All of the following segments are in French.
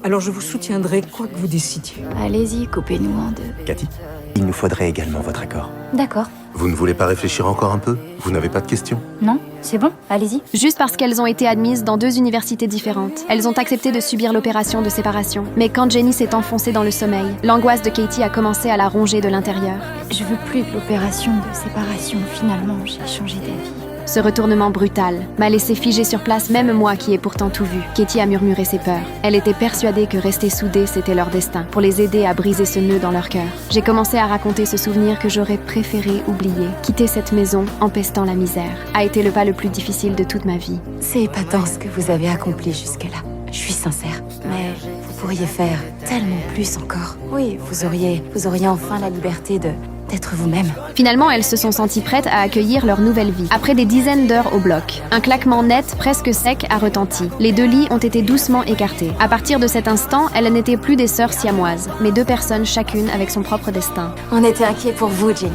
Alors je vous soutiendrai quoi que vous décidiez. Allez-y, coupez-nous en deux. Cathy, il nous faudrait également votre accord. D'accord. Vous ne voulez pas réfléchir encore un peu? Vous n'avez pas de questions? Non, c'est bon, allez-y. Juste parce qu'elles ont été admises dans 2 universités différentes, elles ont accepté de subir l'opération de séparation. Mais quand Jenny s'est enfoncée dans le sommeil, l'angoisse de Katie a commencé à la ronger de l'intérieur. Je veux plus de l'opération de séparation. Finalement, j'ai changé d'avis. Ce retournement brutal m'a laissé figée sur place, même moi qui ai pourtant tout vu. Katie a murmuré ses peurs. Elle était persuadée que rester soudées, c'était leur destin, pour les aider à briser ce nœud dans leur cœur. J'ai commencé à raconter ce souvenir que j'aurais préféré oublier. Quitter cette maison, empestant la misère, a été le pas le plus difficile de toute ma vie. C'est épatant ce que vous avez accompli jusque-là. Je suis sincère. Mais vous pourriez faire tellement plus encore. Oui, vous auriez enfin la liberté d'être vous-même. Finalement, elles se sont senties prêtes à accueillir leur nouvelle vie. Après des dizaines d'heures au bloc, un claquement net, presque sec, a retenti. Les 2 lits ont été doucement écartés. À partir de cet instant, elles n'étaient plus des sœurs siamoises, mais 2 personnes chacune avec son propre destin. On était inquiets pour vous, Jenny.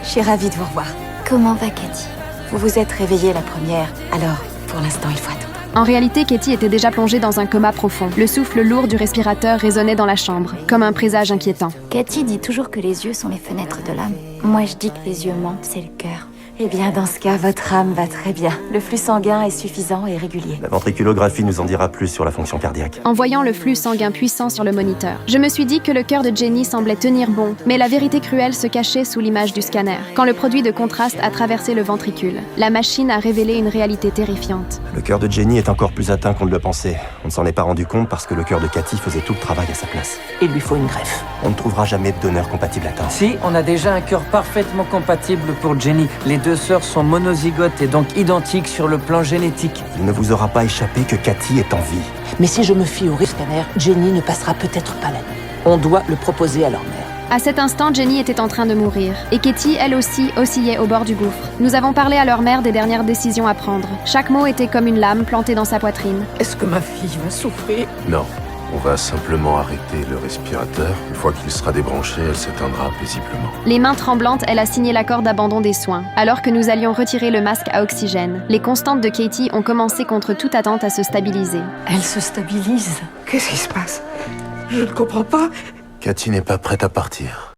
Je suis ravie de vous revoir. Comment va Katie? Vous vous êtes réveillée la première, alors pour l'instant il faut attendre. En réalité, Katie était déjà plongée dans un coma profond. Le souffle lourd du respirateur résonnait dans la chambre, comme un présage inquiétant. Cathy dit toujours que les yeux sont les fenêtres de l'âme. Moi, je dis que les yeux mentent, c'est le cœur. Eh bien, dans ce cas, votre âme va très bien. Le flux sanguin est suffisant et régulier. La ventriculographie nous en dira plus sur la fonction cardiaque. En voyant le flux sanguin puissant sur le moniteur, je me suis dit que le cœur de Jenny semblait tenir bon, mais la vérité cruelle se cachait sous l'image du scanner. Quand le produit de contraste a traversé le ventricule, la machine a révélé une réalité terrifiante. Le cœur de Jenny est encore plus atteint qu'on ne le pensait. On ne s'en est pas rendu compte parce que le cœur de Cathy faisait tout le travail à sa place. Il lui faut une greffe. On ne trouvera jamais de donneur compatible à temps. Si, on a déjà un cœur parfaitement compatible pour Jenny. Les 2 sœurs sont monozygotes et donc identiques sur le plan génétique. Il ne vous aura pas échappé que Cathy est en vie. Mais si je me fie au scanner, Jenny ne passera peut-être pas la nuit. On doit le proposer à leur mère. À cet instant, Jenny était en train de mourir, et Katie, elle aussi, oscillait au bord du gouffre. Nous avons parlé à leur mère des dernières décisions à prendre. Chaque mot était comme une lame plantée dans sa poitrine. Est-ce que ma fille va souffrir? Non. On va simplement arrêter le respirateur. Une fois qu'il sera débranché, elle s'éteindra paisiblement. Les mains tremblantes, elle a signé l'accord d'abandon des soins, alors que nous allions retirer le masque à oxygène. Les constantes de Katie ont commencé contre toute attente à se stabiliser. Elle se stabilise. Qu'est-ce qui se passe? Je ne comprends pas. Cathy n'est pas prête à partir.